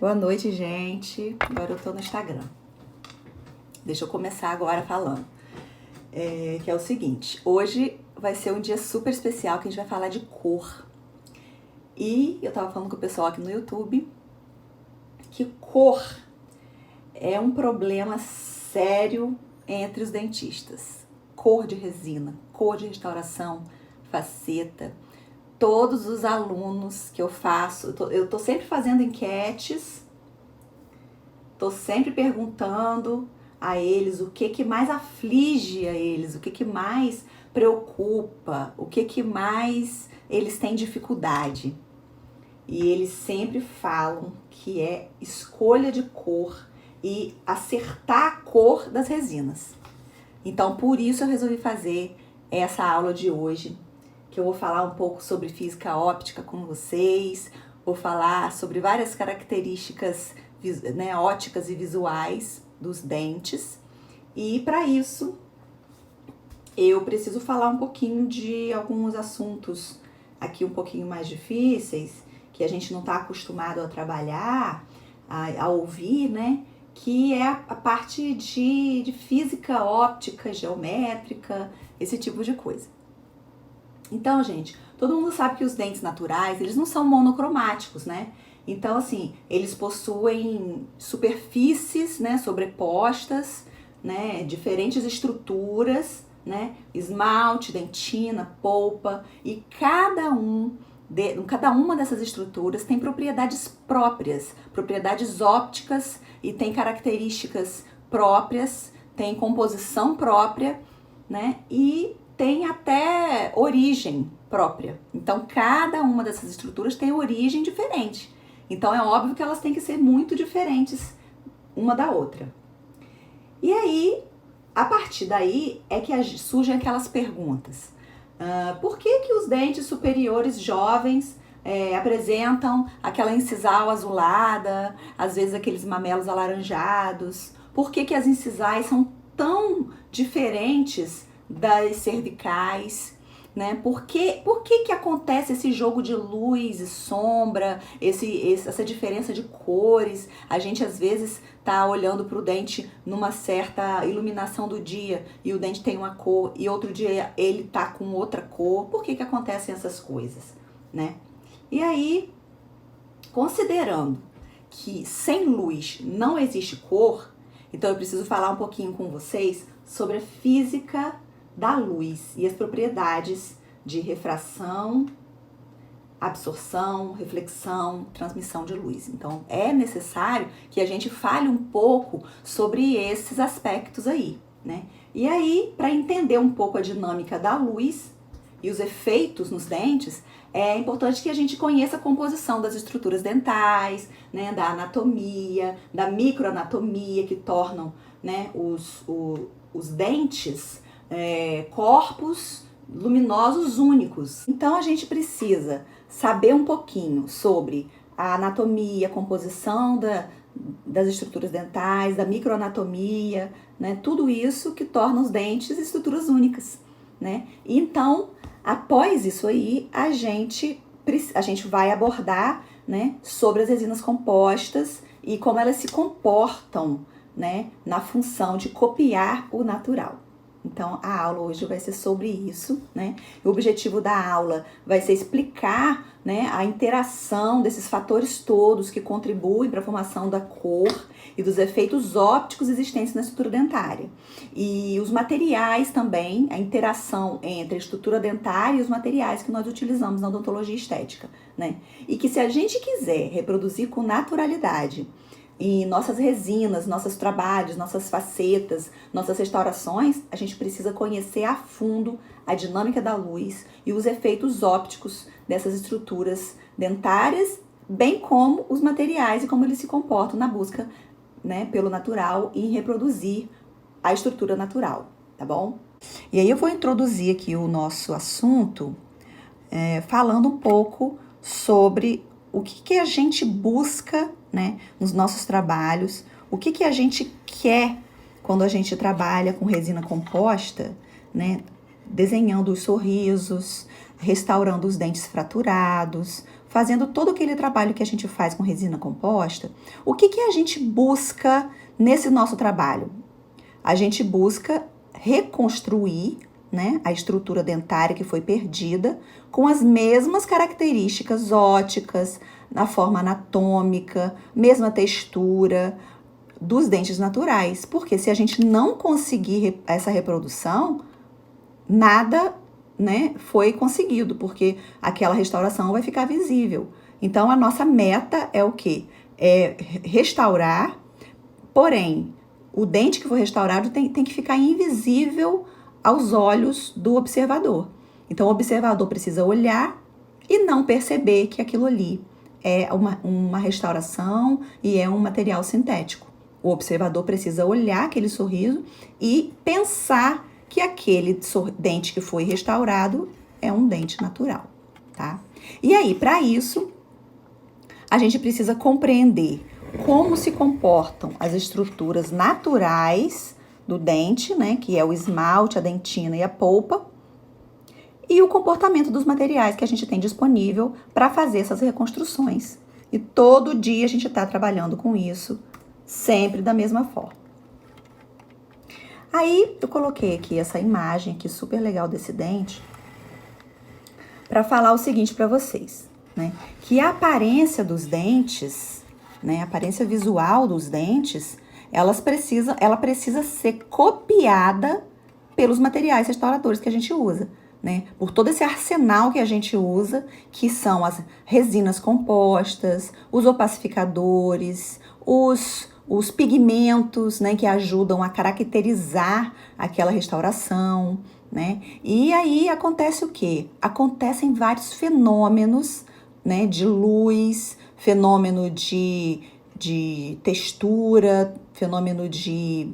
Boa noite, gente. Agora eu tô no Instagram. Deixa eu começar agora falando. Que é o seguinte, hoje vai ser um dia super especial que a gente vai falar de cor. E eu tava falando com o pessoal aqui no YouTube que cor é um problema sério entre os dentistas. Cor de resina, cor de restauração, faceta. Todos os alunos que eu faço, eu tô sempre fazendo enquetes, tô sempre perguntando a eles o que mais aflige a eles, o que mais preocupa, o que mais eles têm dificuldade. E eles sempre falam que é escolha de cor e acertar a cor das resinas. Então, por isso eu resolvi fazer essa aula de hoje, que eu vou falar um pouco sobre física óptica com vocês, vou falar sobre várias características, né, óticas e visuais dos dentes. E para isso, eu preciso falar um pouquinho de alguns assuntos aqui um pouquinho mais difíceis, que a gente não está acostumado a trabalhar, a ouvir, né? Que é a parte de física óptica, geométrica, esse tipo de coisa. Então, gente, todo mundo sabe que os dentes naturais, eles não são monocromáticos, né? Então, assim, eles possuem superfícies, né, sobrepostas, né, diferentes estruturas, né, esmalte, dentina, polpa, e cada uma dessas estruturas tem propriedades próprias, propriedades ópticas e tem características próprias, tem composição própria, né, e tem até origem própria. Então, cada uma dessas estruturas tem origem diferente. Então, é óbvio que elas têm que ser muito diferentes uma da outra. E aí, a partir daí, é que surgem aquelas perguntas. Por que os dentes superiores jovens apresentam aquela incisal azulada, às vezes aqueles mamelos alaranjados? Por que as incisais são tão diferentes das cervicais, né? Por que acontece esse jogo de luz e sombra, essa diferença de cores? A gente às vezes tá olhando para o dente numa certa iluminação do dia e o dente tem uma cor e outro dia ele tá com outra cor. Por que acontecem essas coisas, né? E aí, considerando que sem luz não existe cor, então eu preciso falar um pouquinho com vocês sobre a física da luz e as propriedades de refração, absorção, reflexão, transmissão de luz. Então, é necessário que a gente fale um pouco sobre esses aspectos aí, né? E aí, para entender um pouco a dinâmica da luz e os efeitos nos dentes, é importante que a gente conheça a composição das estruturas dentais, né, da anatomia, da microanatomia que tornam, né, os dentes corpos luminosos únicos. Então a gente precisa saber um pouquinho sobre a anatomia, a composição das estruturas dentais, da microanatomia, né? Tudo isso que torna os dentes estruturas únicas, né? Então, após isso aí, a gente vai abordar, né, sobre as resinas compostas e como elas se comportam, né, na função de copiar o natural. Então, a aula hoje vai ser sobre isso, né? O objetivo da aula vai ser explicar, né, a interação desses fatores todos que contribuem para a formação da cor e dos efeitos ópticos existentes na estrutura dentária. E os materiais também, a interação entre a estrutura dentária e os materiais que nós utilizamos na odontologia estética, né? E que se a gente quiser reproduzir com naturalidade e nossas resinas, nossos trabalhos, nossas facetas, nossas restaurações, a gente precisa conhecer a fundo a dinâmica da luz e os efeitos ópticos dessas estruturas dentárias, bem como os materiais e como eles se comportam na busca, né, pelo natural e em reproduzir a estrutura natural, tá bom? E aí eu vou introduzir aqui o nosso assunto falando um pouco sobre o que a gente busca, né, nos nossos trabalhos, o que a gente quer quando a gente trabalha com resina composta, né, desenhando os sorrisos, restaurando os dentes fraturados, fazendo todo aquele trabalho que a gente faz com resina composta, o que a gente busca nesse nosso trabalho? A gente busca reconstruir, né, a estrutura dentária que foi perdida com as mesmas características óticas, na forma anatômica, mesma textura dos dentes naturais. Porque se a gente não conseguir essa reprodução, nada, né, foi conseguido, porque aquela restauração vai ficar visível. Então, a nossa meta é o quê? É restaurar, porém, o dente que foi restaurado tem que ficar invisível aos olhos do observador. Então, o observador precisa olhar e não perceber que aquilo ali é uma restauração e é um material sintético. O observador precisa olhar aquele sorriso e pensar que aquele dente que foi restaurado é um dente natural, tá? E aí, para isso, a gente precisa compreender como se comportam as estruturas naturais do dente, né, que é o esmalte, a dentina e a polpa, e o comportamento dos materiais que a gente tem disponível para fazer essas reconstruções. E todo dia a gente está trabalhando com isso, sempre da mesma forma. Aí eu coloquei aqui essa imagem aqui super legal desse dente para falar o seguinte para vocês, né, que a aparência dos dentes, né, a aparência visual dos dentes, ela precisa ser copiada pelos materiais restauradores que a gente usa, né? Por todo esse arsenal que a gente usa, que são as resinas compostas, os opacificadores, os pigmentos, né, que ajudam a caracterizar aquela restauração, né? E aí acontece o quê? Acontecem vários fenômenos, né, de luz, fenômeno de textura, fenômeno de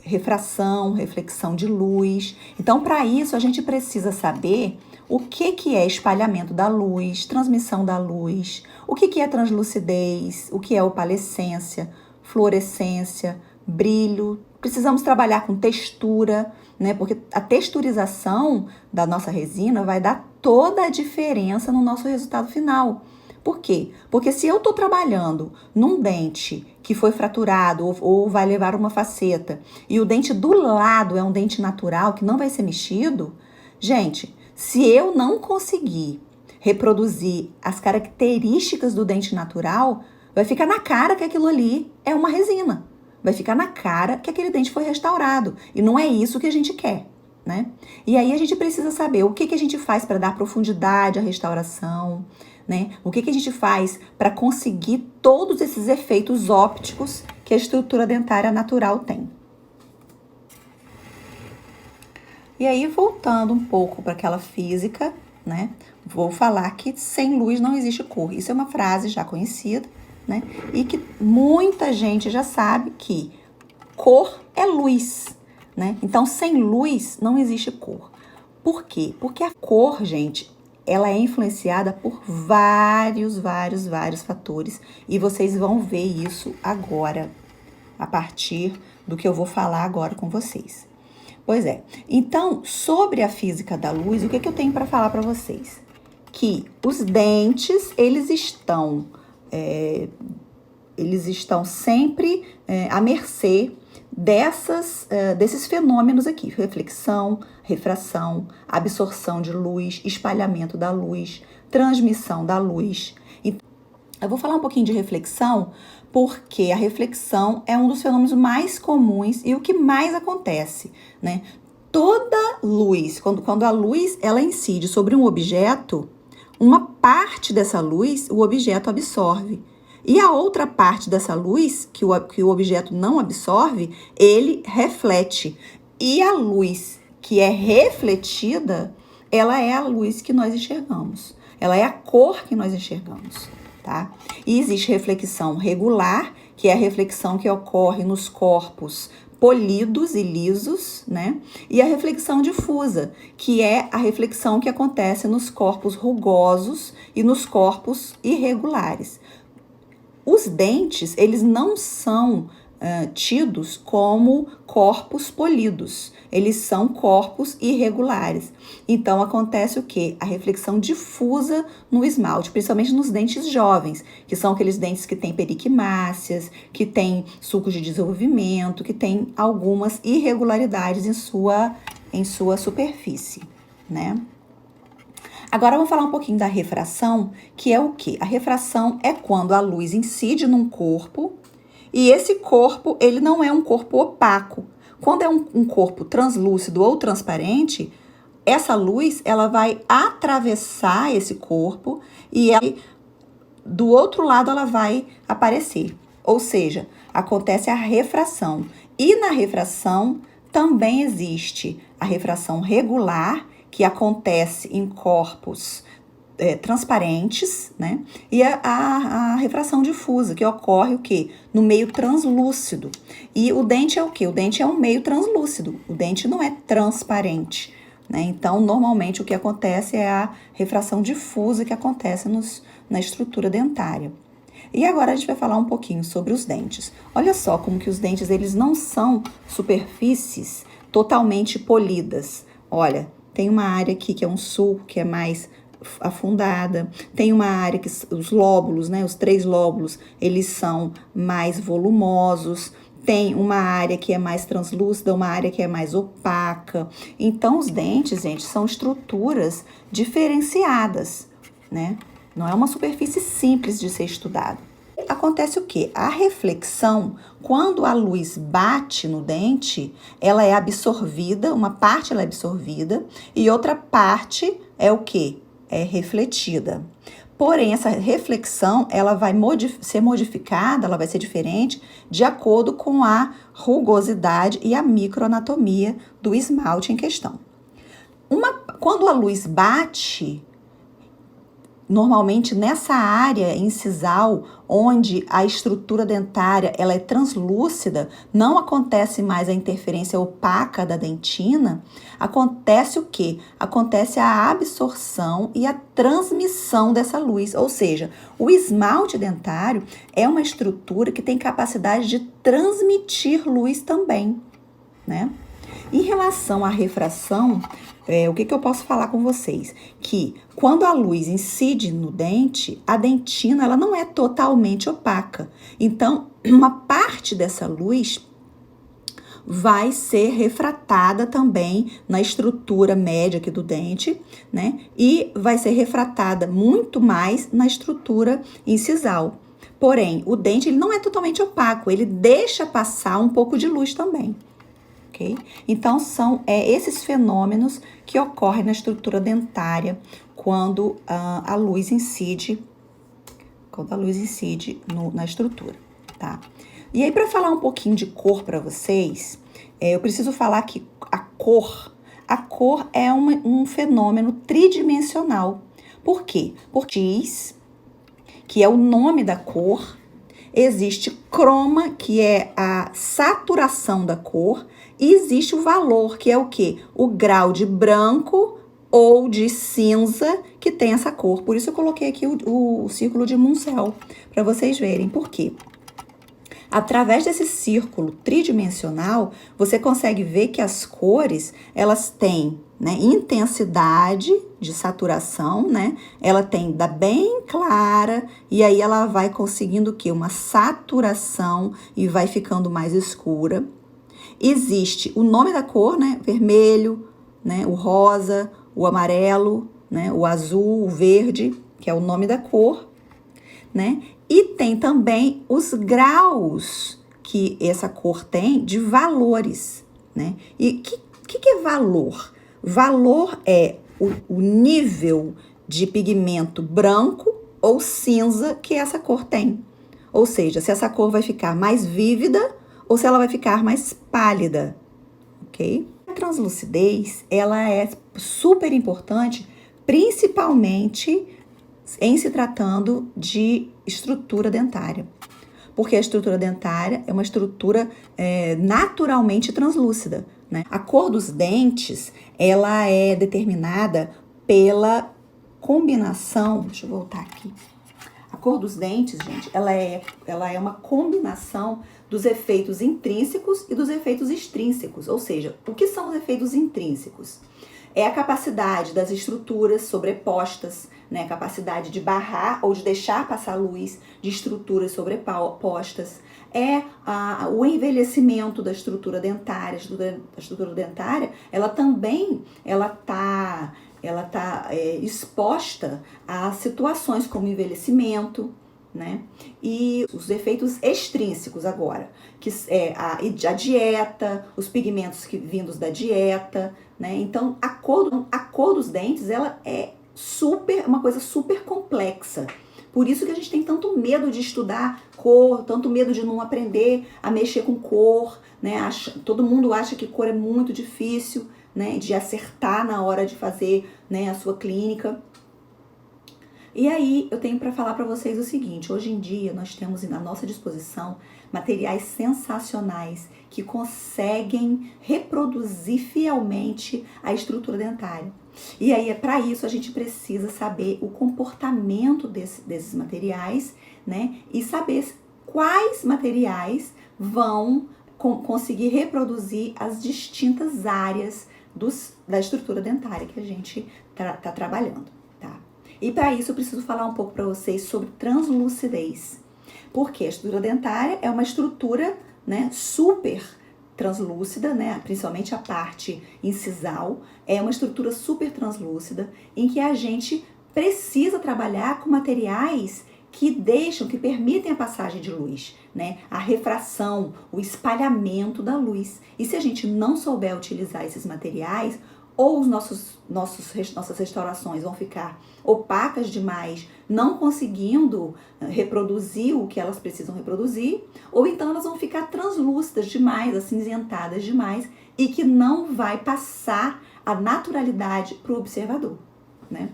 reflexão de luz. Então, para isso, a gente precisa saber o que é espalhamento da luz, transmissão da luz, o que é translucidez, o que é opalescência, fluorescência, brilho. Precisamos trabalhar com textura, né? Porque a texturização da nossa resina vai dar toda a diferença no nosso resultado final. Por quê? Porque se eu estou trabalhando num dente que foi fraturado ou vai levar uma faceta e o dente do lado é um dente natural que não vai ser mexido, gente, se eu não conseguir reproduzir as características do dente natural, vai ficar na cara que aquilo ali é uma resina. Vai ficar na cara que aquele dente foi restaurado. E não é isso que a gente quer, né? E aí a gente precisa saber o que a gente faz para dar profundidade à restauração, né? O que a gente faz para conseguir todos esses efeitos ópticos que a estrutura dentária natural tem. E aí, voltando um pouco para aquela física, né? Vou falar que sem luz não existe cor. Isso é uma frase já conhecida, né? E que muita gente já sabe que cor é luz, né? Então, sem luz não existe cor. Por quê? Porque a cor, gente, ela é influenciada por vários fatores. E vocês vão ver isso agora, a partir do que eu vou falar agora com vocês. Pois é. Então, sobre a física da luz, o que eu tenho para falar para vocês? Que os dentes, eles estão sempre à mercê desses fenômenos aqui: reflexão, refração, absorção de luz, espalhamento da luz, transmissão da luz. Eu vou falar um pouquinho de reflexão, porque a reflexão é um dos fenômenos mais comuns e o que mais acontece, né? Toda luz, quando a luz ela incide sobre um objeto, uma parte dessa luz o objeto absorve. E a outra parte dessa luz, que o objeto não absorve, ele reflete. E a luz que é refletida, ela é a luz que nós enxergamos. Ela é a cor que nós enxergamos, tá? E existe reflexão regular, que é a reflexão que ocorre nos corpos polidos e lisos, né? E a reflexão difusa, que é a reflexão que acontece nos corpos rugosos e nos corpos irregulares. Os dentes, eles não são tidos como corpos polidos. Eles são corpos irregulares. Então, acontece o quê? A reflexão difusa no esmalte, principalmente nos dentes jovens, que são aqueles dentes que têm periquimáceas, que têm sulcos de desenvolvimento, que têm algumas irregularidades em sua superfície, né? Agora, vamos falar um pouquinho da refração, que é o quê? A refração é quando a luz incide num corpo e esse corpo, ele não é um corpo opaco. Quando é um corpo translúcido ou transparente, essa luz, ela vai atravessar esse corpo e do outro lado ela vai aparecer. Ou seja, acontece a refração. E na refração também existe a refração regular, que acontece em corpos transparentes, né? E a refração difusa, que ocorre o quê? No meio translúcido. E o dente é o quê? O dente é um meio translúcido. O dente não é transparente, né? Então, normalmente, o que acontece é a refração difusa que acontece na estrutura dentária. E agora a gente vai falar um pouquinho sobre os dentes. Olha só como que os dentes, eles não são superfícies totalmente polidas. Olha, tem uma área aqui que é um sulco, que é mais afundada. Tem uma área que os lóbulos, né, os 3 lóbulos, eles são mais volumosos. Tem uma área que é mais translúcida, uma área que é mais opaca. Então, os dentes, gente, são estruturas diferenciadas, né? Não é uma superfície simples de ser estudada. Acontece o quê? A reflexão, quando a luz bate no dente, ela é absorvida, uma parte ela é absorvida e outra parte é o quê? É refletida. Porém, essa reflexão, ela vai ser modificada, ela vai ser diferente de acordo com a rugosidade e a microanatomia do esmalte em questão. Quando a luz bate, normalmente nessa área incisal, onde a estrutura dentária ela é translúcida, não acontece mais a interferência opaca da dentina, acontece o quê? Acontece a absorção e a transmissão dessa luz, ou seja, o esmalte dentário é uma estrutura que tem capacidade de transmitir luz também, né? Em relação à refração, o que eu posso falar com vocês? Que quando a luz incide no dente, a dentina ela não é totalmente opaca. Então, uma parte dessa luz vai ser refratada também na estrutura média aqui do dente, né? E vai ser refratada muito mais na estrutura incisal. Porém, o dente ele não é totalmente opaco, ele deixa passar um pouco de luz também. Okay? Então, são esses fenômenos que ocorrem na estrutura dentária quando a luz incide, na estrutura, tá? E aí, para falar um pouquinho de cor para vocês, eu preciso falar que a cor é um fenômeno tridimensional. Por quê? Porque diz que é o nome da cor, existe croma, que é a saturação da cor, e existe o valor, que é o quê? O grau de branco ou de cinza que tem essa cor. Por isso eu coloquei aqui o círculo de Munsell, para vocês verem. Por quê? Através desse círculo tridimensional, você consegue ver que as cores, elas têm, né, intensidade de saturação, né? Ela tem da bem clara e aí ela vai conseguindo o quê? Uma saturação e vai ficando mais escura. Existe o nome da cor, né? Vermelho, né? O rosa, o amarelo, né? O azul, o verde, que é o nome da cor, né? E tem também os graus que essa cor tem de valores, né? E que é valor? Valor é o nível de pigmento branco ou cinza que essa cor tem. Ou seja, se essa cor vai ficar mais vívida ou se ela vai ficar mais pálida, ok? A translucidez, ela é super importante, principalmente em se tratando de estrutura dentária. Porque a estrutura dentária é uma estrutura naturalmente translúcida, né? A cor dos dentes, ela é determinada pela combinação, deixa eu voltar aqui. A cor dos dentes, gente, ela é uma combinação dos efeitos intrínsecos e dos efeitos extrínsecos. Ou seja, o que são os efeitos intrínsecos? É a capacidade das estruturas sobrepostas, né? A capacidade de barrar ou de deixar passar luz de estruturas sobrepostas. É o envelhecimento da estrutura dentária. A estrutura dentária, ela também tá exposta a situações como envelhecimento, né? E os efeitos extrínsecos agora, que é a dieta, os pigmentos vindos da dieta, né? Então, a cor dos dentes, ela é uma coisa super complexa. Por isso que a gente tem tanto medo de estudar cor, tanto medo de não aprender a mexer com cor, né? Todo mundo acha que cor é muito difícil, né? De acertar na hora de fazer, né, a sua clínica. E aí, eu tenho para falar para vocês o seguinte: hoje em dia nós temos à nossa disposição materiais sensacionais que conseguem reproduzir fielmente a estrutura dentária. E aí, para isso, a gente precisa saber o comportamento desses materiais, né? E saber quais materiais vão conseguir reproduzir as distintas áreas da estrutura dentária que a gente tá trabalhando, tá? E para isso eu preciso falar um pouco para vocês sobre translucidez. Porque a estrutura dentária é uma estrutura, né, super translúcida, né, principalmente a parte incisal, é uma estrutura super translúcida em que a gente precisa trabalhar com materiais que permitem a passagem de luz, né, a refração, o espalhamento da luz. E se a gente não souber utilizar esses materiais, ou nossas restaurações vão ficar opacas demais, não conseguindo reproduzir o que elas precisam reproduzir, ou então elas vão ficar translúcidas demais, acinzentadas demais, e que não vai passar a naturalidade para o observador, né?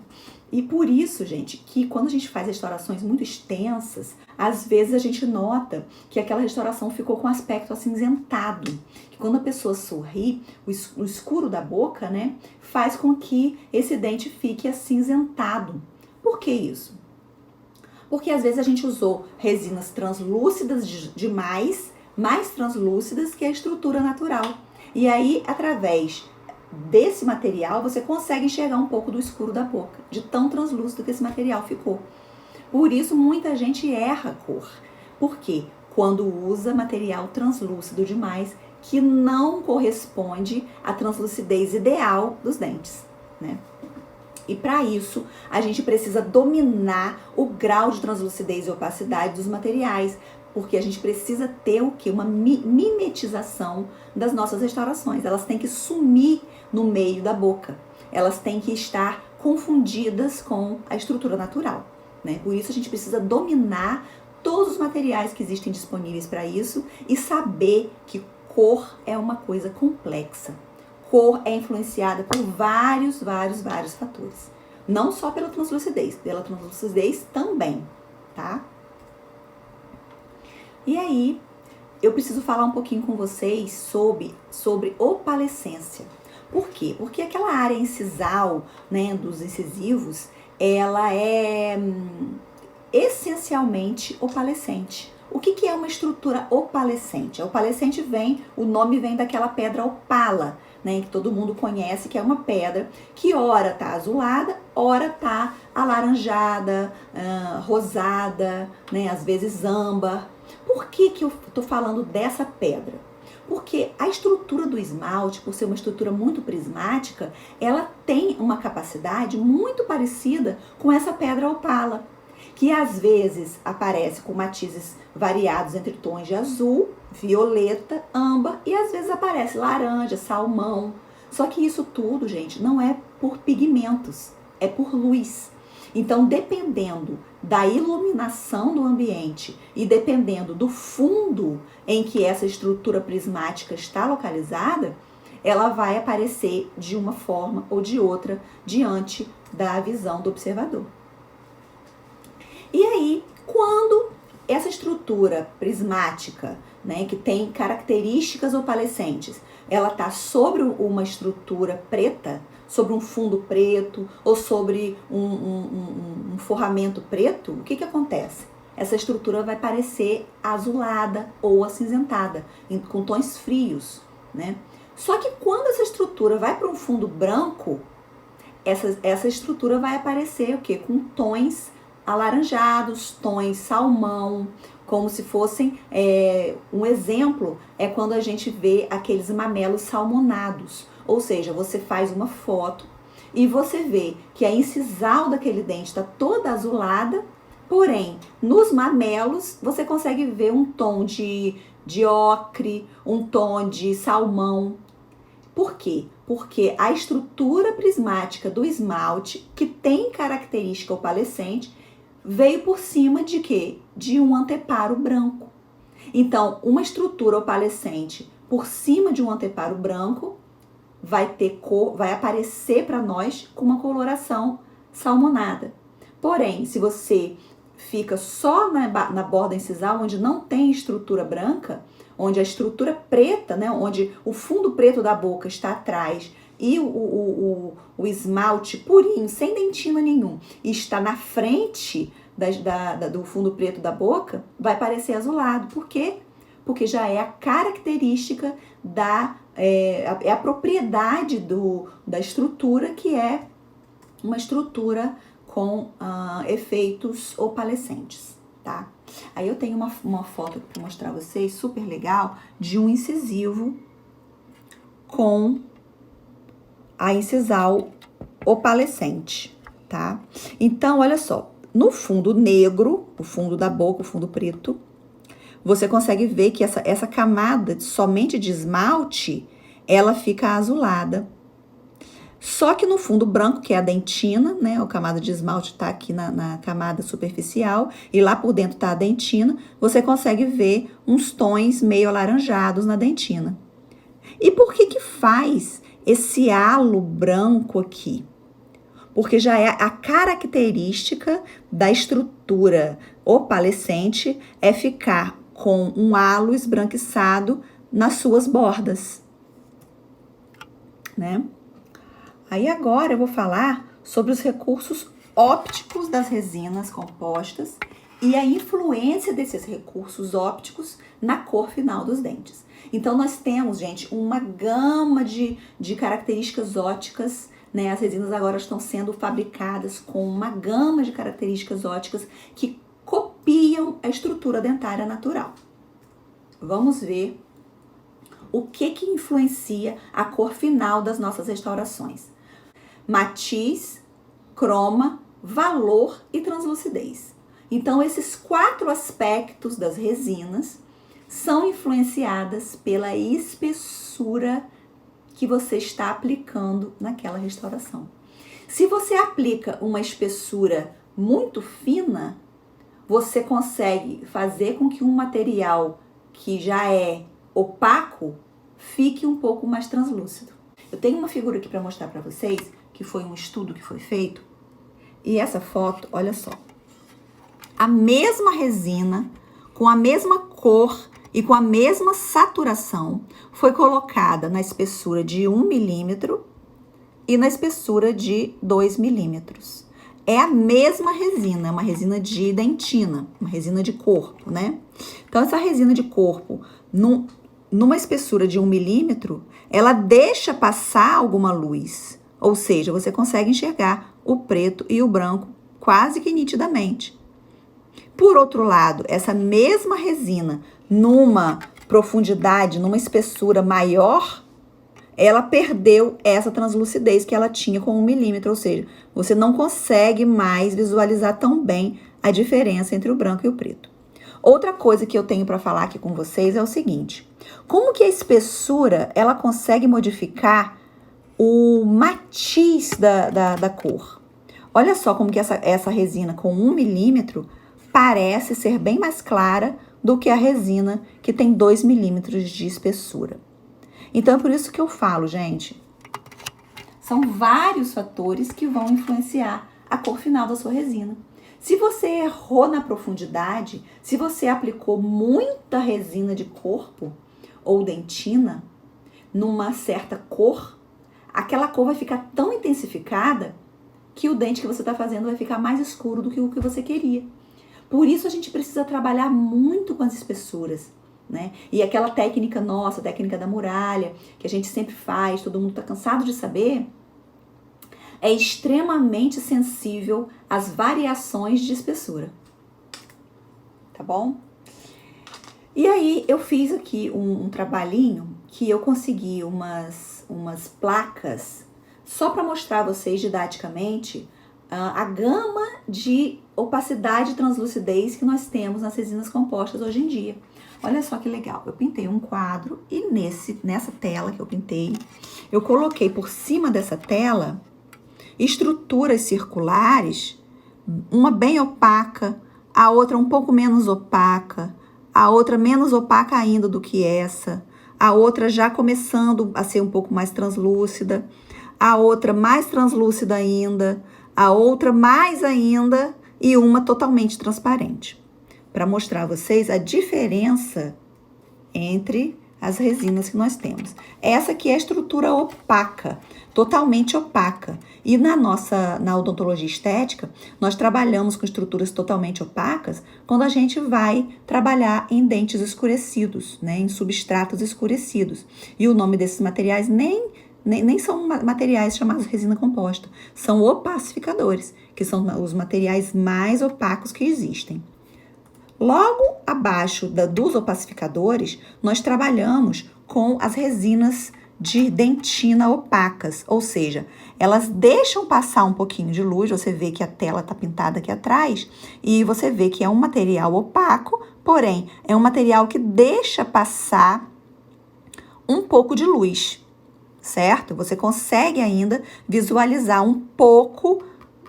E por isso, gente, que quando a gente faz restaurações muito extensas, às vezes a gente nota que aquela restauração ficou com aspecto acinzentado. Que quando a pessoa sorri, o escuro da boca, né, faz com que esse dente fique acinzentado. Por que isso? Porque às vezes a gente usou resinas translúcidas demais, mais translúcidas que a estrutura natural. E aí, através desse material, você consegue enxergar um pouco do escuro da boca, de tão translúcido que esse material ficou. Por isso, muita gente erra a cor. Por quê? Quando usa material translúcido demais, que não corresponde à translucidez ideal dos dentes, né? E para isso, a gente precisa dominar o grau de translucidez e opacidade dos materiais, porque a gente precisa ter o quê? Uma mimetização das nossas restaurações. Elas têm que sumir no meio da boca. Elas têm que estar confundidas com a estrutura natural, né? Por isso a gente precisa dominar todos os materiais que existem disponíveis para isso e saber que cor é uma coisa complexa. Cor é influenciada por vários fatores. Não só pela translucidez também, tá? E aí, eu preciso falar um pouquinho com vocês sobre opalescência. Por quê? Porque aquela área incisal, né, dos incisivos, ela é essencialmente opalescente. O que é uma estrutura opalescente? A opalescente o nome vem daquela pedra opala, né, que todo mundo conhece, que é uma pedra que ora tá azulada, ora tá alaranjada, rosada, né, às vezes âmbar. Por que eu tô falando dessa pedra? Porque a estrutura do esmalte, por ser uma estrutura muito prismática, ela tem uma capacidade muito parecida com essa pedra opala, que às vezes aparece com matizes variados entre tons de azul, violeta, âmbar e às vezes aparece laranja, salmão. Só que isso tudo, gente, não é por pigmentos, é por luz. Então, dependendo da iluminação do ambiente e dependendo do fundo em que essa estrutura prismática está localizada, ela vai aparecer de uma forma ou de outra diante da visão do observador. E aí, quando essa estrutura prismática, né, que tem características opalescentes, ela está sobre uma estrutura preta, sobre um fundo preto ou sobre um forramento preto, o que acontece? Essa estrutura vai parecer azulada ou acinzentada, com tons frios, né? Só que quando essa estrutura vai para um fundo branco, essa estrutura vai aparecer o quê? Com tons alaranjados, tons salmão, como se fossem, um exemplo é quando a gente vê aqueles mamelos salmonados, ou seja, você faz uma foto e você vê que a incisal daquele dente está toda azulada, porém, nos mamelos você consegue ver um tom de ocre, um tom de salmão. Por quê? Porque a estrutura prismática do esmalte, que tem característica opalescente, veio por cima de quê? De um anteparo branco. Então, uma estrutura opalescente por cima de um anteparo branco vai ter cor, vai aparecer para nós com uma coloração salmonada. Porém, se você fica só na borda incisal, onde não tem estrutura branca, onde a estrutura preta, né, onde o fundo preto da boca está atrás e o esmalte purinho, sem dentina nenhum, está na frente do fundo preto da boca, vai parecer azulado. Por quê? Porque já é a característica é a propriedade da estrutura, que é uma estrutura com efeitos opalescentes, tá? Aí eu tenho uma foto para mostrar a vocês, super legal, de um incisivo com a incisal opalescente, tá? Então, olha só, no fundo negro, o fundo da boca, o fundo preto, você consegue ver que essa camada somente de esmalte, ela fica azulada. Só que no fundo branco, que é a dentina, né? A camada de esmalte tá aqui na camada superficial e lá por dentro tá a dentina, você consegue ver uns tons meio alaranjados na dentina. E por que faz esse halo branco aqui? Porque já é a característica da estrutura opalescente é ficar com um halo esbranquiçado nas suas bordas, né? Aí agora eu vou falar sobre os recursos ópticos das resinas compostas e a influência desses recursos ópticos na cor final dos dentes. Então nós temos, gente, uma gama de características ópticas, né? As resinas agora estão sendo fabricadas com uma gama de características ópticas que copiam a estrutura dentária natural. Vamos ver o que influencia a cor final das nossas restaurações. Matiz, croma, valor e translucidez. Então, esses 4 aspectos das resinas são influenciadas pela espessura que você está aplicando naquela restauração. Se você aplica uma espessura muito fina, você consegue fazer com que um material que já é opaco fique um pouco mais translúcido. Eu tenho uma figura aqui para mostrar para vocês, que foi um estudo que foi feito. E essa foto, olha só. A mesma resina, com a mesma cor e com a mesma saturação, foi colocada na espessura de 1 milímetro e na espessura de 2 milímetros. É a mesma resina, é uma resina de dentina, uma resina de corpo, né? Então, essa resina de corpo, numa espessura de 1 milímetro, ela deixa passar alguma luz. Ou seja, você consegue enxergar o preto e o branco quase que nitidamente. Por outro lado, essa mesma resina, numa profundidade, numa espessura maior, ela perdeu essa translucidez que ela tinha com 1 milímetro. Ou seja, você não consegue mais visualizar tão bem a diferença entre o branco e o preto. Outra coisa que eu tenho para falar aqui com vocês é o seguinte: como que a espessura ela consegue modificar o matiz da cor? Olha só como que essa resina com 1 milímetro parece ser bem mais clara do que a resina que tem 2 milímetros de espessura. Então, é por isso que eu falo, gente, são vários fatores que vão influenciar a cor final da sua resina. Se você errou na profundidade, se você aplicou muita resina de corpo ou dentina numa certa cor, aquela cor vai ficar tão intensificada que o dente que você está fazendo vai ficar mais escuro do que o que você queria. Por isso a gente precisa trabalhar muito com as espessuras, né? E aquela técnica nossa, técnica da muralha, que a gente sempre faz, todo mundo está cansado de saber, é extremamente sensível às variações de espessura. Tá bom? E aí eu fiz aqui um trabalhinho que eu consegui umas placas só para mostrar a vocês didaticamente a gama de opacidade e translucidez que nós temos nas resinas compostas hoje em dia. Olha só que legal, eu pintei um quadro e nessa tela que eu pintei, eu coloquei por cima dessa tela estruturas circulares, uma bem opaca, a outra um pouco menos opaca, a outra menos opaca ainda do que essa, a outra já começando a ser um pouco mais translúcida, a outra mais translúcida ainda, a outra mais ainda e uma totalmente transparente. Para mostrar a vocês a diferença entre as resinas que nós temos. Essa aqui é a estrutura opaca, totalmente opaca. E na odontologia estética, nós trabalhamos com estruturas totalmente opacas quando a gente vai trabalhar em dentes escurecidos, né, em substratos escurecidos. E o nome desses materiais nem são materiais chamados resina composta, são opacificadores, que são os materiais mais opacos que existem. Logo abaixo dos opacificadores, nós trabalhamos com as resinas de dentina opacas, ou seja, elas deixam passar um pouquinho de luz, você vê que a tela está pintada aqui atrás, e você vê que é um material opaco, porém, é um material que deixa passar um pouco de luz, certo? Você consegue ainda visualizar um pouco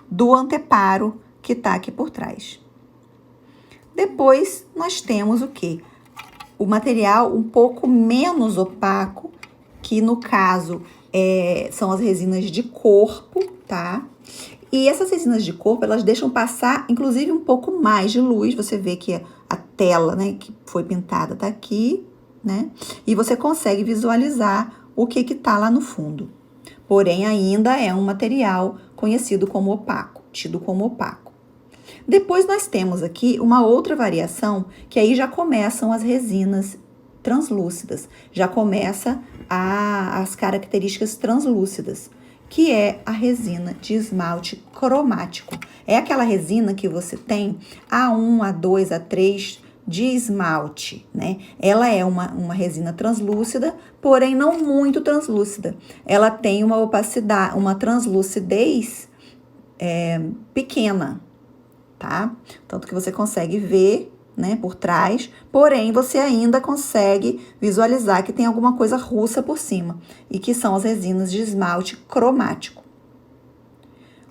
do anteparo que está aqui por trás. Depois, nós temos o quê? O material um pouco menos opaco, que no caso são as resinas de corpo, tá? E essas resinas de corpo, elas deixam passar, inclusive, um pouco mais de luz. Você vê que a tela, né, que foi pintada tá aqui, né? E você consegue visualizar o que tá lá no fundo. Porém, ainda é um material conhecido como opaco, tido como opaco. Depois nós temos aqui uma outra variação, que aí já começam as resinas translúcidas, já começa as características translúcidas, que é a resina de esmalte cromático. É aquela resina que você tem A1, A2, A3 de esmalte, né? Ela é uma resina translúcida, porém não muito translúcida. Ela tem uma opacidade, uma translucidez pequena, tá? Tanto que você consegue ver, né, por trás, porém você ainda consegue visualizar que tem alguma coisa russa por cima, e que são as resinas de esmalte cromático.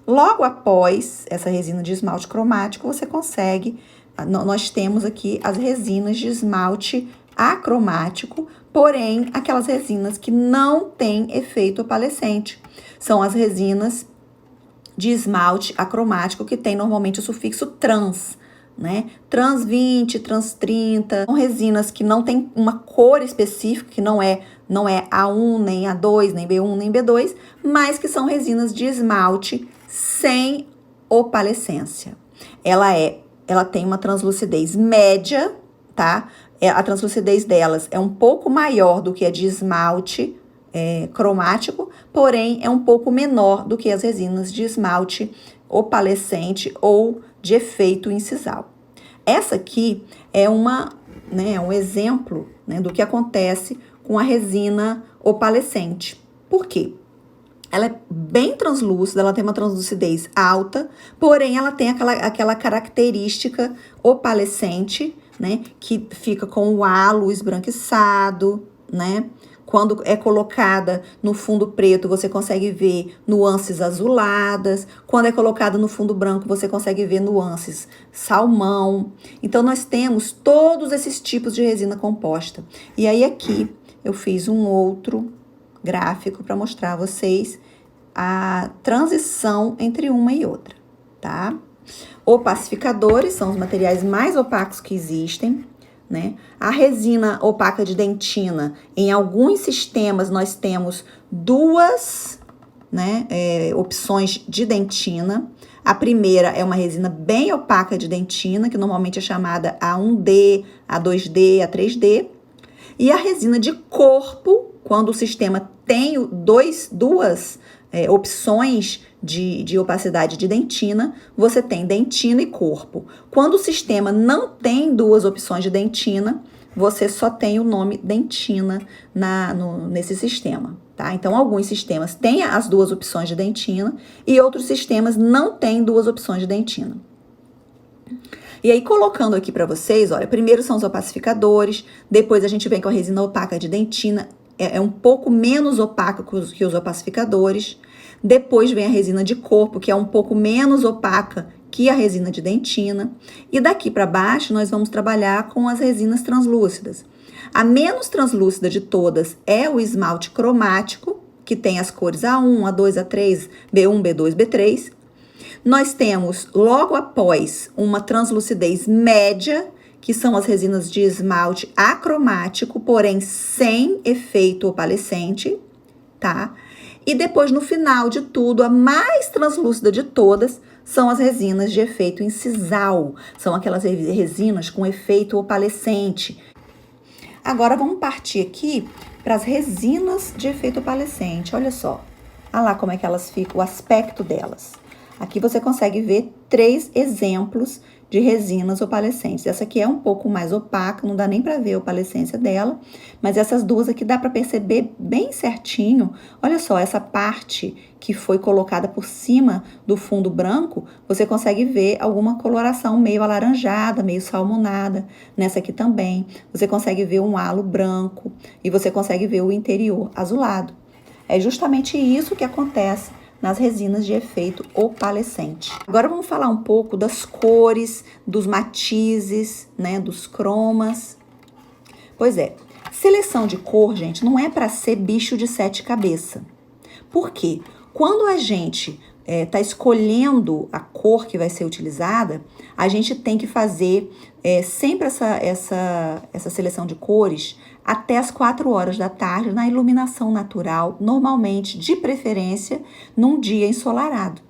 Logo após essa resina de esmalte cromático, você consegue, nós temos aqui as resinas de esmalte acromático, porém aquelas resinas que não têm efeito opalescente. São as resinas de esmalte acromático que tem normalmente o sufixo trans, né? Trans 20, trans 30, são resinas que não tem uma cor específica, que não é A1, nem A2, nem B1, nem B2, mas que são resinas de esmalte sem opalescência. Ela tem uma translucidez média, tá? A translucidez delas é um pouco maior do que a de esmalte cromático, porém é um pouco menor do que as resinas de esmalte opalescente ou de efeito incisal. Essa aqui é um exemplo, né, do que acontece com a resina opalescente. Por quê? Ela é bem translúcida, ela tem uma translucidez alta, porém ela tem aquela característica opalescente, né, que fica com o halo esbranquiçado, né? Quando é colocada no fundo preto, você consegue ver nuances azuladas. Quando é colocada no fundo branco, você consegue ver nuances salmão. Então, nós temos todos esses tipos de resina composta. E aí, aqui, eu fiz um outro gráfico para mostrar a vocês a transição entre uma e outra, tá? Opacificadores são os materiais mais opacos que existem, né? A resina opaca de dentina, em alguns sistemas nós temos duas né, opções de dentina. A primeira é uma resina bem opaca de dentina, que normalmente é chamada A1D, A2D, A3D. E a resina de corpo, quando o sistema tem duas opções de opacidade de dentina, você tem dentina e corpo. Quando o sistema não tem duas opções de dentina, você só tem o nome dentina nesse sistema, tá? Então, alguns sistemas têm as duas opções de dentina e outros sistemas não têm duas opções de dentina. E aí, colocando aqui para vocês, olha, primeiro são os opacificadores, depois a gente vem com a resina opaca de dentina, é um pouco menos opaca que os opacificadores. Depois vem a resina de corpo, que é um pouco menos opaca que a resina de dentina. E daqui para baixo, nós vamos trabalhar com as resinas translúcidas. A menos translúcida de todas é o esmalte cromático, que tem as cores A1, A2, A3, B1, B2, B3. Nós temos, logo após, uma translucidez média, que são as resinas de esmalte acromático, porém sem efeito opalescente, tá? E depois, no final de tudo, a mais translúcida de todas são as resinas de efeito incisal. São aquelas resinas com efeito opalescente. Agora, vamos partir aqui para as resinas de efeito opalescente. Olha só. Olha lá como é que elas ficam, o aspecto delas. Aqui você consegue ver 3 exemplos de resinas opalescentes. Essa aqui é um pouco mais opaca, não dá nem para ver a opalescência dela, mas essas duas aqui dá para perceber bem certinho. Olha só, essa parte que foi colocada por cima do fundo branco, você consegue ver alguma coloração meio alaranjada, meio salmonada. Nessa aqui também, você consegue ver um halo branco e você consegue ver o interior azulado. É justamente isso que acontece nas resinas de efeito opalescente. Agora vamos falar um pouco das cores, dos matizes, né, dos cromas. Pois é, seleção de cor, gente, não é para ser bicho de 7 cabeças. Por quê? Quando a gente tá escolhendo a cor que vai ser utilizada, a gente tem que fazer sempre essa seleção de cores até as 4 horas da tarde, na iluminação natural, normalmente, de preferência, num dia ensolarado.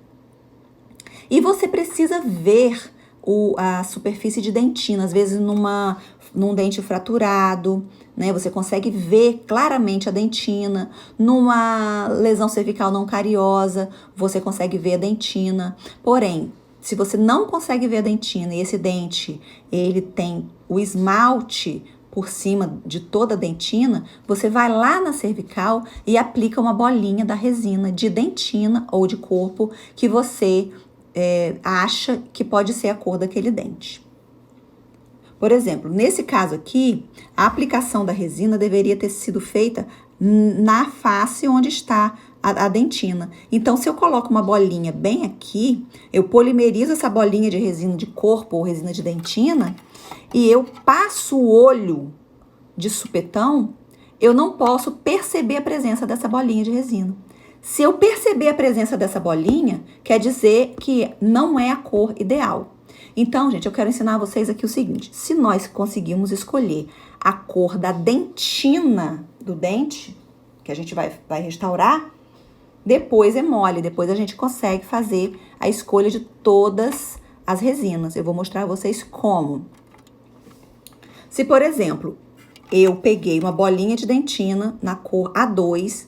E você precisa ver a superfície de dentina, às vezes num dente fraturado, né? Você consegue ver claramente a dentina. Numa lesão cervical não cariosa, você consegue ver a dentina. Porém, se você não consegue ver a dentina e esse dente, ele tem o esmalte por cima de toda a dentina, você vai lá na cervical e aplica uma bolinha da resina de dentina ou de corpo que você acha que pode ser a cor daquele dente. Por exemplo, nesse caso aqui, a aplicação da resina deveria ter sido feita na face onde está a dentina. Então, se eu coloco uma bolinha bem aqui, eu polimerizo essa bolinha de resina de corpo ou resina de dentina e eu passo o olho de supetão, eu não posso perceber a presença dessa bolinha de resina. Se eu perceber a presença dessa bolinha, quer dizer que não é a cor ideal. Então, gente, eu quero ensinar a vocês aqui o seguinte: se nós conseguirmos escolher a cor da dentina do dente, que a gente vai restaurar, depois é mole, depois a gente consegue fazer a escolha de todas as resinas. Eu vou mostrar a vocês como. Se, por exemplo, eu peguei uma bolinha de dentina na cor A2,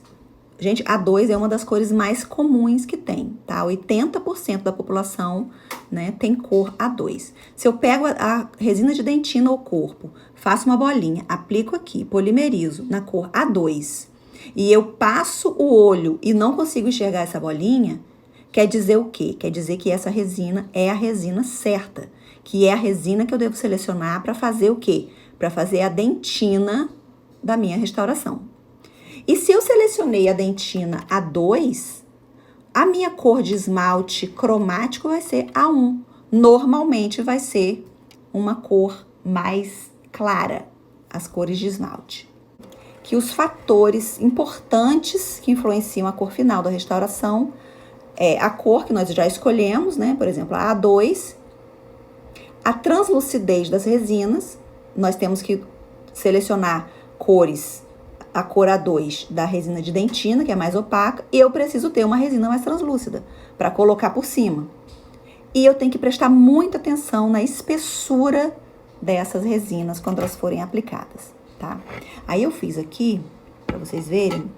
gente, A2 é uma das cores mais comuns que tem, tá? 80% da população, né, tem cor A2. Se eu pego a resina de dentina ou corpo, faço uma bolinha, aplico aqui, polimerizo na cor A2, e eu passo o olho e não consigo enxergar essa bolinha, quer dizer o quê? Quer dizer que essa resina é a resina certa, que é a resina que eu devo selecionar para fazer o quê? Para fazer a dentina da minha restauração. E se eu selecionei a dentina A2, a minha cor de esmalte cromático vai ser A1. Normalmente vai ser uma cor mais clara, as cores de esmalte. Que os fatores importantes que influenciam a cor final da restauração é a cor que nós já escolhemos, né? Por exemplo, a A2, a translucidez das resinas, nós temos que selecionar cores a cor A2 da resina de dentina, que é mais opaca, e eu preciso ter uma resina mais translúcida para colocar por cima. E eu tenho que prestar muita atenção na espessura dessas resinas quando elas forem aplicadas, tá? Aí eu fiz aqui, para vocês verem,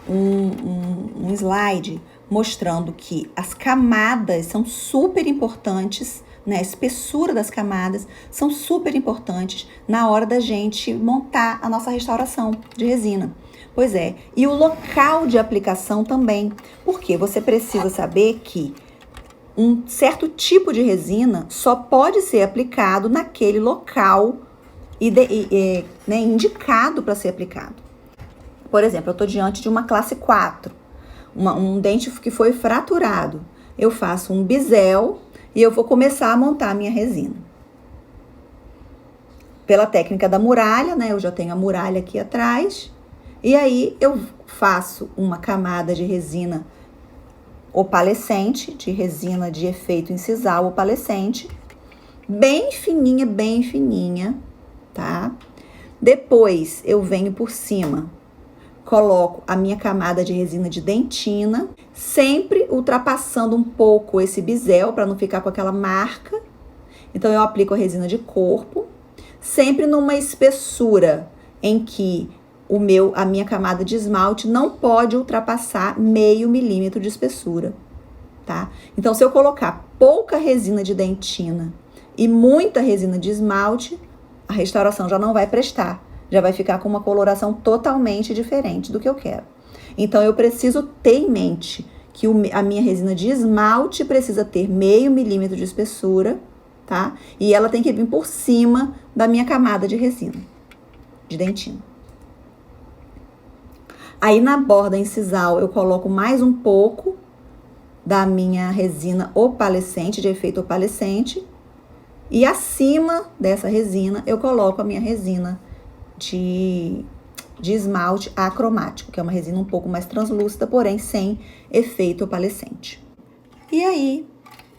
um slide mostrando que as camadas são super importantes, né? A espessura das camadas são super importantes na hora da gente montar a nossa restauração de resina. Pois é, e o local de aplicação também, porque você precisa saber que um certo tipo de resina só pode ser aplicado naquele local né, indicado para ser aplicado. Por exemplo, eu estou diante de uma classe 4, um dente que foi fraturado. Eu faço um bisel e eu vou começar a montar a minha resina. Pela técnica da muralha, né? Eu já tenho a muralha aqui atrás. E aí eu faço uma camada de resina opalescente, de resina de efeito incisal opalescente, bem fininha, tá? Depois eu venho por cima, coloco a minha camada de resina de dentina, sempre ultrapassando um pouco esse bisel para não ficar com aquela marca. Então eu aplico a resina de corpo, sempre numa espessura em que a minha camada de esmalte não pode ultrapassar meio milímetro de espessura, tá? Então, se eu colocar pouca resina de dentina e muita resina de esmalte, a restauração já não vai prestar, já vai ficar com uma coloração totalmente diferente do que eu quero. Então, eu preciso ter em mente que a minha resina de esmalte precisa ter meio milímetro de espessura, tá? E ela tem que vir por cima da minha camada de resina de dentina. Aí, na borda incisal, eu coloco mais um pouco da minha resina opalescente, de efeito opalescente. E acima dessa resina, eu coloco a minha resina de esmalte acromático, que é uma resina um pouco mais translúcida, porém sem efeito opalescente. E aí,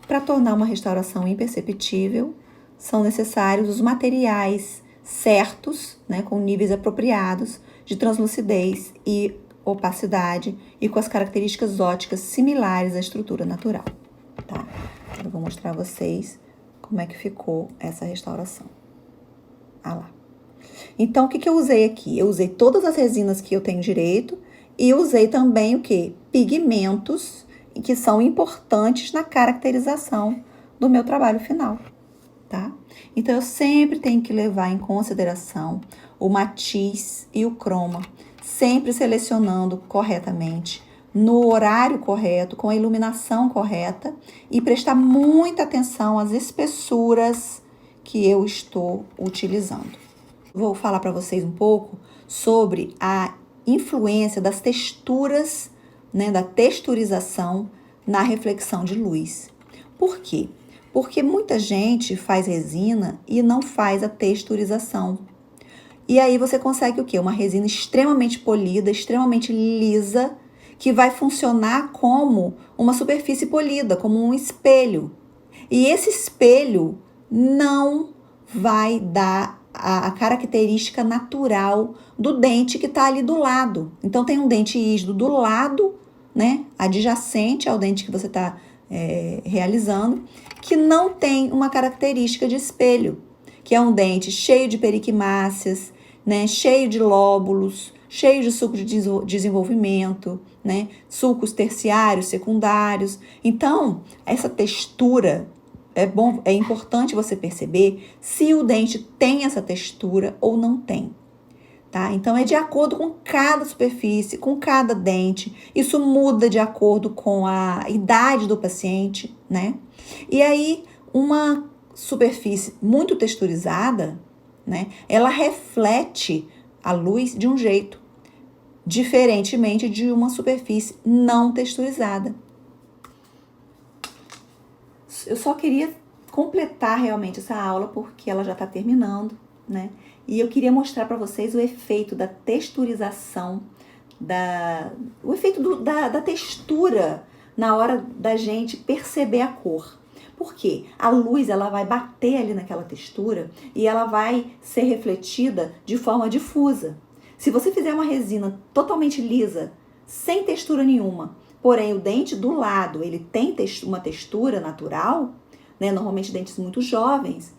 para tornar uma restauração imperceptível, são necessários os materiais certos, né, com níveis apropriados de translucidez e opacidade e com as características ópticas similares à estrutura natural, tá? Eu vou mostrar a vocês como é que ficou essa restauração. Ah lá. Então, o que eu usei aqui? Eu usei todas as resinas que eu tenho direito e usei também o quê? Pigmentos que são importantes na caracterização do meu trabalho final, tá? Então, eu sempre tenho que levar em consideração o matiz e o croma, sempre selecionando corretamente, no horário correto, com a iluminação correta e prestar muita atenção às espessuras que eu estou utilizando. Vou falar para vocês um pouco sobre a influência das texturas, né, da texturização na reflexão de luz. Por quê? Porque muita gente faz resina e não faz a texturização. E aí você consegue o quê? Uma resina extremamente polida, extremamente lisa, que vai funcionar como uma superfície polida, como um espelho. E esse espelho não vai dar a característica natural do dente que está ali do lado. Então, tem um dente rígido do lado, né, adjacente ao dente que você está realizando, que não tem uma característica de espelho, que é um dente cheio de periquimáceas, né, cheio de lóbulos, cheio de suco de desenvolvimento, né, sulcos terciários, secundários. Então, essa textura é importante você perceber se o dente tem essa textura ou não tem, tá? Então, é de acordo com cada superfície, com cada dente. Isso muda de acordo com a idade do paciente, né? E aí, uma superfície muito texturizada, né, ela reflete a luz de um jeito, diferentemente de uma superfície não texturizada. Eu só queria completar realmente essa aula porque ela já está terminando, né? E eu queria mostrar para vocês o efeito da texturização, o efeito da textura na hora da gente perceber a cor. Por quê? A luz ela vai bater ali naquela textura e ela vai ser refletida de forma difusa. Se você fizer uma resina totalmente lisa, sem textura nenhuma, porém o dente do lado, ele tem uma textura natural, né? Normalmente dentes muito jovens,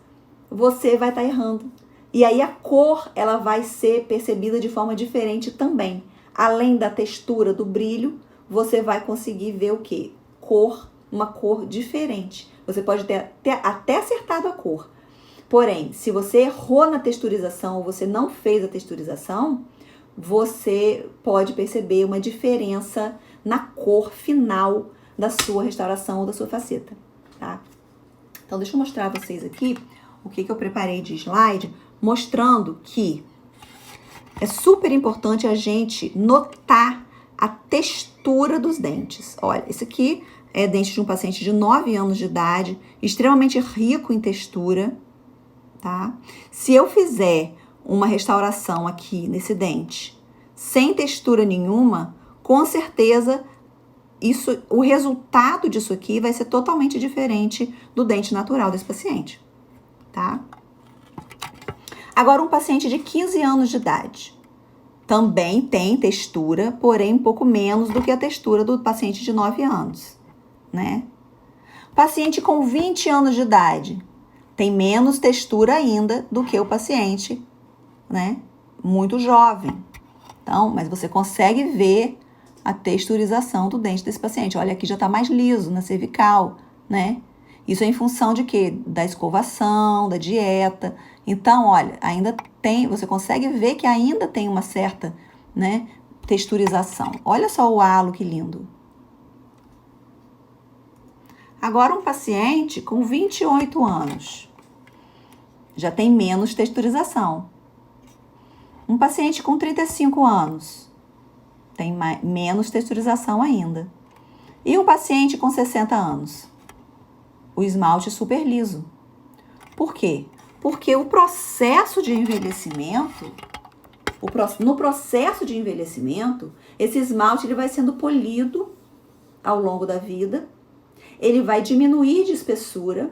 você vai estar errando. E aí a cor, ela vai ser percebida de forma diferente também. Além da textura, do brilho, você vai conseguir ver o quê? Uma cor diferente. Você pode ter até acertado a cor. Porém, se você errou na texturização ou você não fez a texturização, você pode perceber uma diferença na cor final da sua restauração ou da sua faceta, tá? Então, deixa eu mostrar a vocês aqui o que eu preparei de slide, mostrando que é super importante a gente notar a textura dos dentes. Olha, esse aqui é dente de um paciente de 9 anos de idade, extremamente rico em textura, tá? Se eu fizer uma restauração aqui nesse dente, sem textura nenhuma, com certeza o resultado disso aqui vai ser totalmente diferente do dente natural desse paciente, tá? Agora, um paciente de 15 anos de idade também tem textura, porém um pouco menos do que a textura do paciente de 9 anos, né? Paciente com 20 anos de idade tem menos textura ainda do que o paciente, né, muito jovem. Então, mas você consegue ver a texturização do dente desse paciente. Olha, aqui já tá mais liso na cervical, né? Isso é em função de quê? Da escovação, da dieta. Então, olha, ainda tem, você consegue ver que ainda tem uma certa, né, texturização. Olha só o halo, que lindo. Agora, um paciente com 28 anos já tem menos texturização. Um paciente com 35 anos tem menos texturização ainda. E um paciente com 60 anos, o esmalte super liso. Por quê? Porque o processo de envelhecimento, no processo de envelhecimento, esse esmalte ele vai sendo polido ao longo da vida, ele vai diminuir de espessura,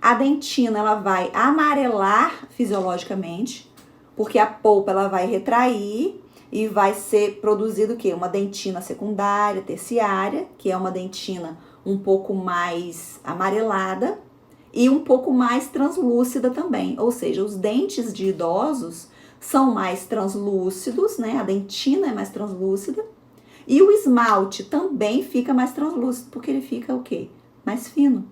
a dentina ela vai amarelar fisiologicamente, porque a polpa ela vai retrair e vai ser produzido o quê? Uma dentina secundária, terciária, que é uma dentina um pouco mais amarelada e um pouco mais translúcida também. Ou seja, os dentes de idosos são mais translúcidos, né? A dentina é mais translúcida e o esmalte também fica mais translúcido, porque ele fica o quê? Mais fino.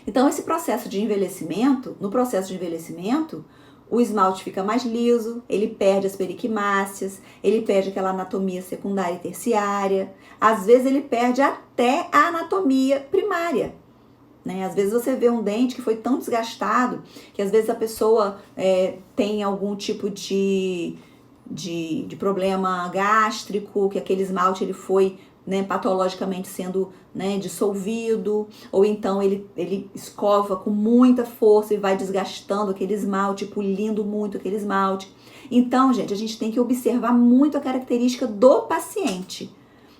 Então, esse processo de envelhecimento, no processo de envelhecimento, o esmalte fica mais liso, ele perde as periquimáceas, ele perde aquela anatomia secundária e terciária, às vezes ele perde até a anatomia primária, né? Às vezes você vê um dente que foi tão desgastado que às vezes a pessoa tem algum tipo de problema gástrico, que aquele esmalte ele foi, né, patologicamente sendo, né, dissolvido, ou então ele escova com muita força e vai desgastando aquele esmalte, polindo muito aquele esmalte. Então, gente, a gente tem que observar muito a característica do paciente.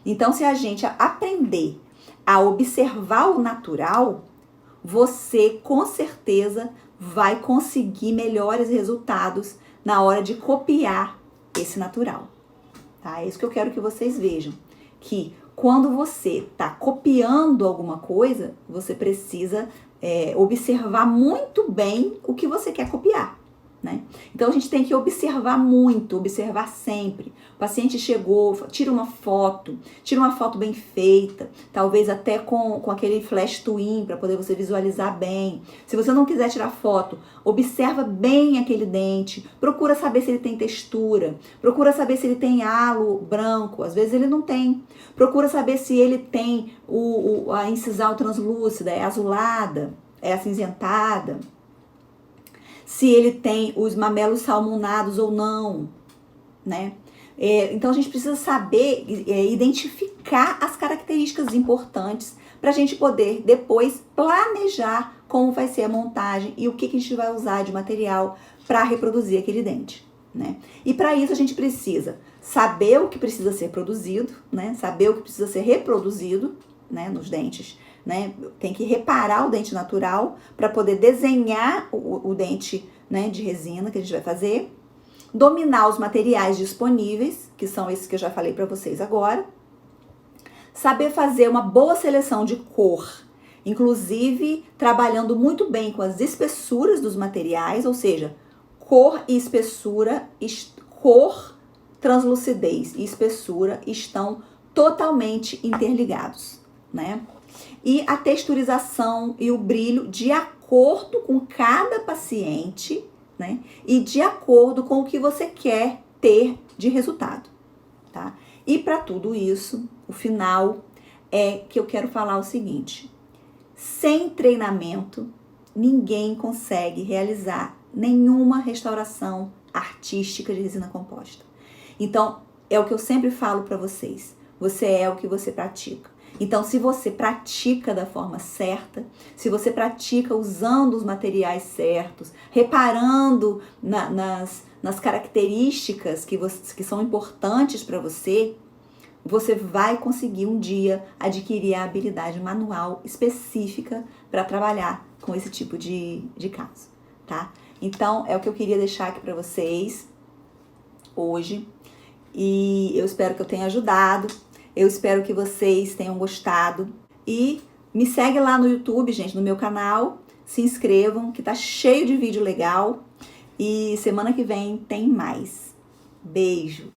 Então, se a gente aprender a observar o natural, você com certeza vai conseguir melhores resultados na hora de copiar esse natural, tá? É isso que eu quero que vocês vejam, que quando você está copiando alguma coisa, você precisa observar muito bem o que você quer copiar, né? Então, a gente tem que observar muito, observar sempre. O paciente chegou, tira uma foto bem feita, talvez até com aquele flash twin, para poder você visualizar bem. Se você não quiser tirar foto, observa bem aquele dente, procura saber se ele tem textura, procura saber se ele tem halo branco, às vezes ele não tem. Procura saber se ele tem a incisal translúcida, é azulada, é acinzentada, se ele tem os mamelos salmonados ou não, né? Então, a gente precisa saber identificar as características importantes para a gente poder depois planejar como vai ser a montagem e o que a gente vai usar de material para reproduzir aquele dente, né? E para isso a gente precisa saber o que precisa ser produzido, né? Saber o que precisa ser reproduzido, né, nos dentes, né? Tem que reparar o dente natural para poder desenhar o dente, né, de resina que a gente vai fazer. dominar os materiais disponíveis, que são esses que eu já falei para vocês agora, saber fazer uma boa seleção de cor, inclusive trabalhando muito bem com as espessuras dos materiais, ou seja, cor e espessura, cor, translucidez e espessura estão totalmente interligados, né? E a texturização e o brilho de acordo com cada paciente, né? E de acordo com o que você quer ter de resultado, tá? E para tudo isso, o final é que eu quero falar o seguinte: sem treinamento, ninguém consegue realizar nenhuma restauração artística de resina composta. Então, é o que eu sempre falo para vocês: você é o que você pratica. Então, se você pratica da forma certa, se você pratica usando os materiais certos, reparando nas características que são importantes para você, você vai conseguir um dia adquirir a habilidade manual específica para trabalhar com esse tipo de caso, tá? Então, é o que eu queria deixar aqui para vocês hoje. E eu espero que eu tenha ajudado. Eu espero que vocês tenham gostado. E me segue lá no YouTube, gente, no meu canal. Se inscrevam, que tá cheio de vídeo legal. E semana que vem tem mais. Beijo!